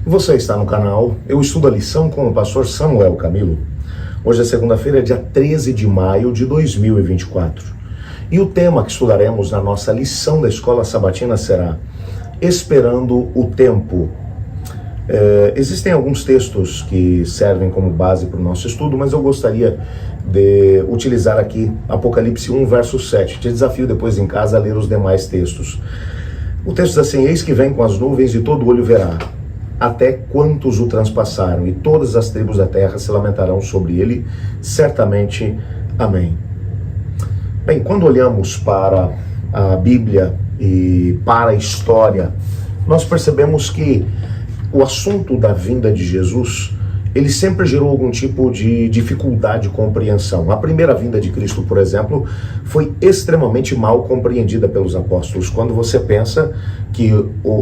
Você está no canal Eu Estudo a Lição com o pastor Samuel Camilo. Hoje é segunda-feira, dia 13 de maio de 2024. E o tema que estudaremos na nossa lição da Escola Sabatina será Esperando o Tempo. Existem alguns textos que servem como base para o nosso estudo, mas eu gostaria de utilizar aqui Apocalipse 1, verso 7. Te desafio depois em casa a ler os demais textos. O texto diz assim: eis que vem com as nuvens e todo olho verá, até quantos o transpassaram, e todas as tribos da terra se lamentarão sobre ele, certamente. Amém. Bem, quando olhamos para a Bíblia e para a história, nós percebemos que o assunto da vinda de Jesus, ele sempre gerou algum tipo de dificuldade de compreensão. A primeira vinda de Cristo, por exemplo, foi extremamente mal compreendida pelos apóstolos. Quando você pensa que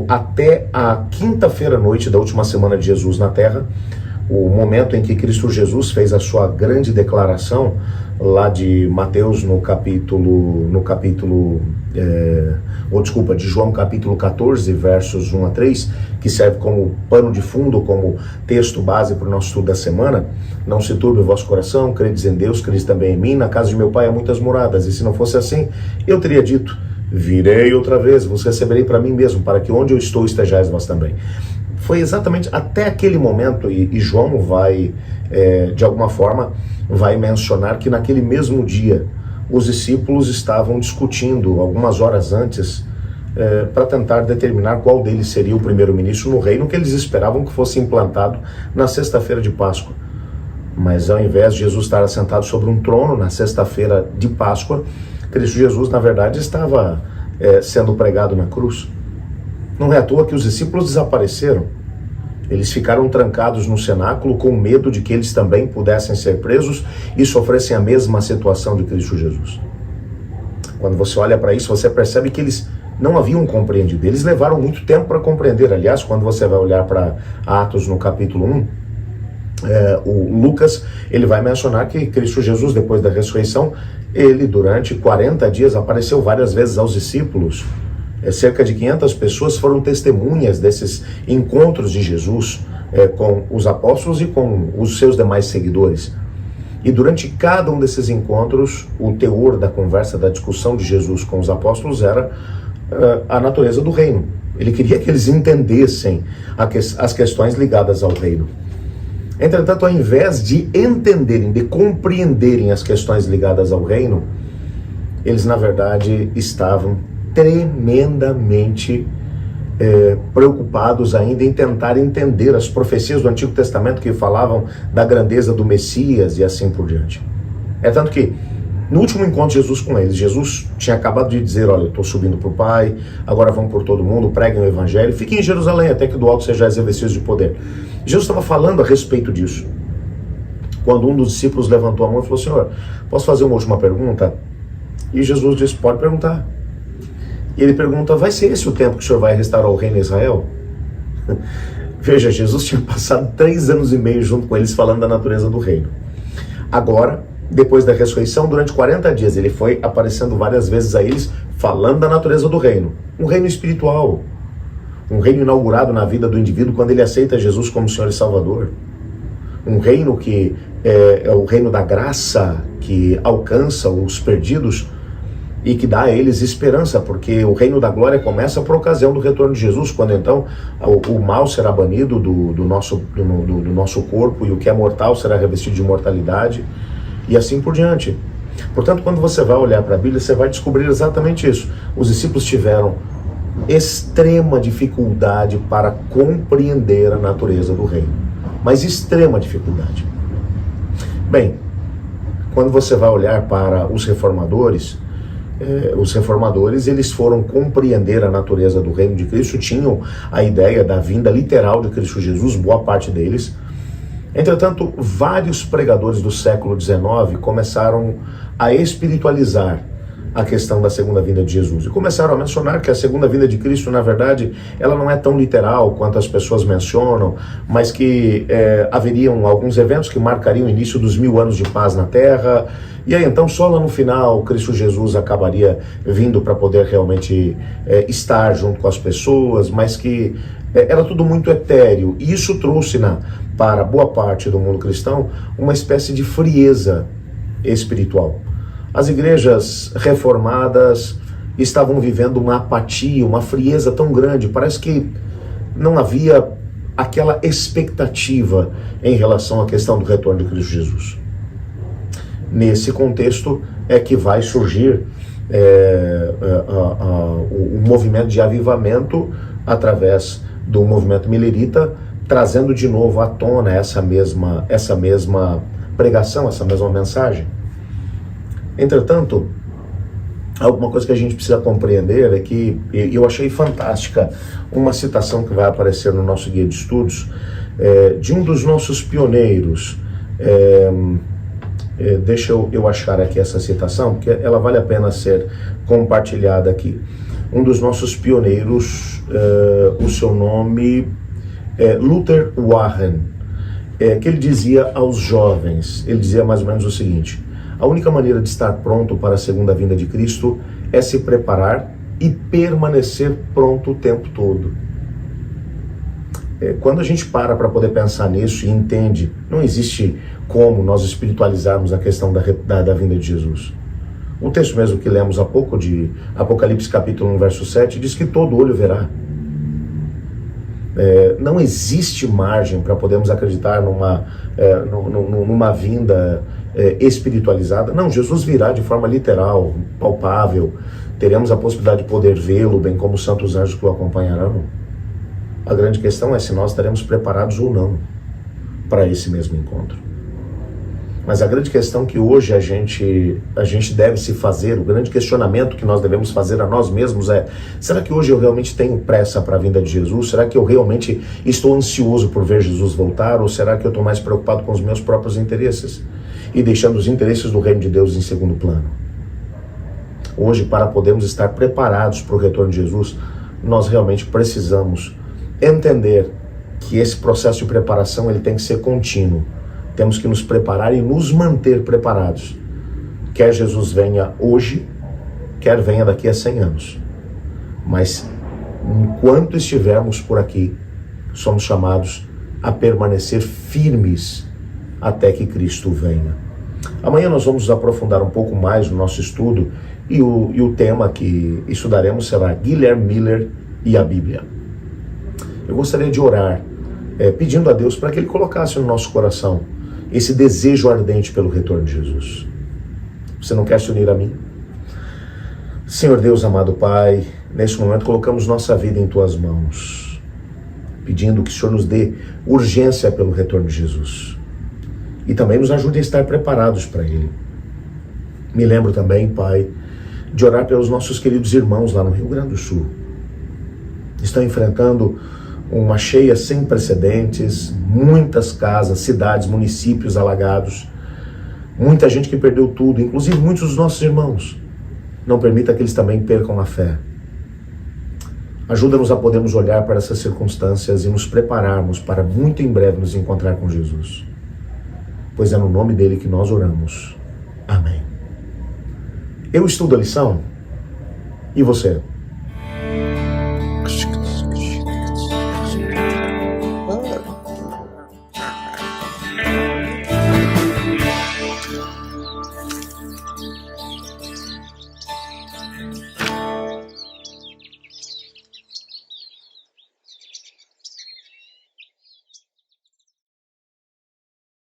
até a quinta-feira à noite da última semana de Jesus na Terra, o momento em que Cristo Jesus fez a sua grande declaração, lá de Mateus de João capítulo 14, versos 1 a 3, que serve como pano de fundo, como texto base para o nosso estudo da semana. Não se turbe o vosso coração, credes em Deus, credes também em mim, na casa de meu pai há muitas moradas, e se não fosse assim, eu teria dito, virei outra vez, vos receberei para mim mesmo, para que onde eu estou estejais vós também. Foi exatamente até aquele momento, e João vai, de alguma forma, vai mencionar que naquele mesmo dia, os discípulos estavam discutindo, algumas horas antes, para tentar determinar qual deles seria o primeiro-ministro no reino, que eles esperavam que fosse implantado na sexta-feira de Páscoa. Mas ao invés de Jesus estar assentado sobre um trono na sexta-feira de Páscoa, Cristo Jesus, na verdade, estava sendo pregado na cruz. Não é à toa que os discípulos desapareceram. Eles ficaram trancados no cenáculo com medo de que eles também pudessem ser presos e sofressem a mesma situação de Cristo Jesus. Quando você olha para isso, você percebe que eles não haviam compreendido. Eles levaram muito tempo para compreender. Aliás, quando você vai olhar para Atos no capítulo 1, o Lucas, ele vai mencionar que Cristo Jesus, depois da ressurreição, ele durante 40 dias apareceu várias vezes aos discípulos. Cerca de 500 pessoas foram testemunhas desses encontros de Jesus com os apóstolos e com os seus demais seguidores. E durante cada um desses encontros, o teor da conversa, da discussão de Jesus com os apóstolos era a natureza do reino. Ele queria que eles entendessem as questões ligadas ao reino. Entretanto, ao invés de entenderem, de compreenderem as questões ligadas ao reino, eles, na verdade, estavam tremendamente preocupados ainda em tentar entender as profecias do Antigo Testamento que falavam da grandeza do Messias e assim por diante. É tanto que, no último encontro de Jesus com eles, Jesus tinha acabado de dizer: olha, eu estou subindo para o Pai, agora vão por todo mundo, preguem o Evangelho, fiquem em Jerusalém até que do alto sejais revestidos de poder. Jesus estava falando a respeito disso, quando um dos discípulos levantou a mão e falou: Senhor, posso fazer uma última pergunta? E Jesus disse: pode perguntar. E ele pergunta: vai ser esse o tempo que o Senhor vai restaurar o reino de Israel? Veja, Jesus tinha passado 3 anos e meio junto com eles falando da natureza do reino. Agora, depois da ressurreição, durante 40 dias, ele foi aparecendo várias vezes a eles falando da natureza do reino. Um reino espiritual, um reino inaugurado na vida do indivíduo quando ele aceita Jesus como Senhor e Salvador. Um reino que é o reino da graça, que alcança os perdidos e que dá a eles esperança, porque o reino da glória começa por ocasião do retorno de Jesus, quando então o mal será banido do nosso corpo e o que é mortal será revestido de mortalidade e assim por diante. Portanto, quando você vai olhar para a Bíblia, você vai descobrir exatamente isso. Os discípulos tiveram extrema dificuldade para compreender a natureza do reino, mas extrema dificuldade. Bem, quando você vai olhar para os reformadores, eles foram compreender a natureza do reino de Cristo, tinham a ideia da vinda literal de Cristo Jesus, boa parte deles. Entretanto, vários pregadores do século XIX começaram a espiritualizar a questão da segunda vinda de Jesus. E começaram a mencionar que a segunda vinda de Cristo, na verdade, ela não é tão literal quanto as pessoas mencionam, mas que haveriam alguns eventos que marcariam o início dos 1000 anos de paz na Terra. E aí, então, só lá no final, Cristo Jesus acabaria vindo para poder realmente estar junto com as pessoas, mas que Era tudo muito etéreo, e isso trouxe para boa parte do mundo cristão uma espécie de frieza espiritual. As igrejas reformadas estavam vivendo uma apatia, uma frieza tão grande, parece que não havia aquela expectativa em relação à questão do retorno de Cristo Jesus. Nesse contexto é que vai surgir o movimento de avivamento através do movimento milerita, trazendo de novo à tona essa mesma pregação, essa mesma mensagem. Entretanto, alguma coisa que a gente precisa compreender é que eu achei fantástica uma citação que vai aparecer no nosso guia de estudos, de um dos nossos pioneiros. Deixa eu achar aqui essa citação, porque ela vale a pena ser compartilhada aqui. Um dos nossos pioneiros, o seu nome é Luther Warren, que ele dizia aos jovens, ele dizia mais ou menos o seguinte: a única maneira de estar pronto para a segunda vinda de Cristo é se preparar e permanecer pronto o tempo todo. Quando a gente para poder pensar nisso e entende, não existe como nós espiritualizarmos a questão da vinda de Jesus. O texto mesmo que lemos há pouco, de Apocalipse capítulo 1, verso 7, diz que todo olho verá. Não existe margem para podermos acreditar numa vinda espiritualizada. Não, Jesus virá de forma literal, palpável. Teremos a possibilidade de poder vê-lo, bem como os santos anjos que o acompanharão. A grande questão é se nós estaremos preparados ou não para esse mesmo encontro. Mas a grande questão que hoje a gente deve se fazer, o grande questionamento que nós devemos fazer a nós mesmos é: será que hoje eu realmente tenho pressa para a vinda de Jesus? Será que eu realmente estou ansioso por ver Jesus voltar? Ou será que eu estou mais preocupado com os meus próprios interesses e deixando os interesses do reino de Deus em segundo plano? Hoje, para podermos estar preparados para o retorno de Jesus, nós realmente precisamos entender que esse processo de preparação ele tem que ser contínuo. Temos que nos preparar e nos manter preparados. Quer Jesus venha hoje, quer venha daqui a 100 anos. Mas, enquanto estivermos por aqui, somos chamados a permanecer firmes até que Cristo venha. Amanhã nós vamos aprofundar um pouco mais no nosso estudo e o tema que estudaremos será Guilherme Miller e a Bíblia. Eu gostaria de orar pedindo a Deus para que Ele colocasse no nosso coração esse desejo ardente pelo retorno de Jesus. Você não quer se unir a mim? Senhor Deus, amado Pai, neste momento colocamos nossa vida em Tuas mãos, pedindo que o Senhor nos dê urgência pelo retorno de Jesus e também nos ajude a estar preparados para Ele. Me lembro também, Pai, de orar pelos nossos queridos irmãos lá no Rio Grande do Sul. Estão enfrentando uma cheia sem precedentes, muitas casas, cidades, municípios alagados, muita gente que perdeu tudo, inclusive muitos dos nossos irmãos. Não permita que eles também percam a fé. Ajuda-nos a podermos olhar para essas circunstâncias e nos prepararmos para muito em breve nos encontrar com Jesus. Pois é no nome dele que nós oramos. Amém. Eu estudo a lição. E você?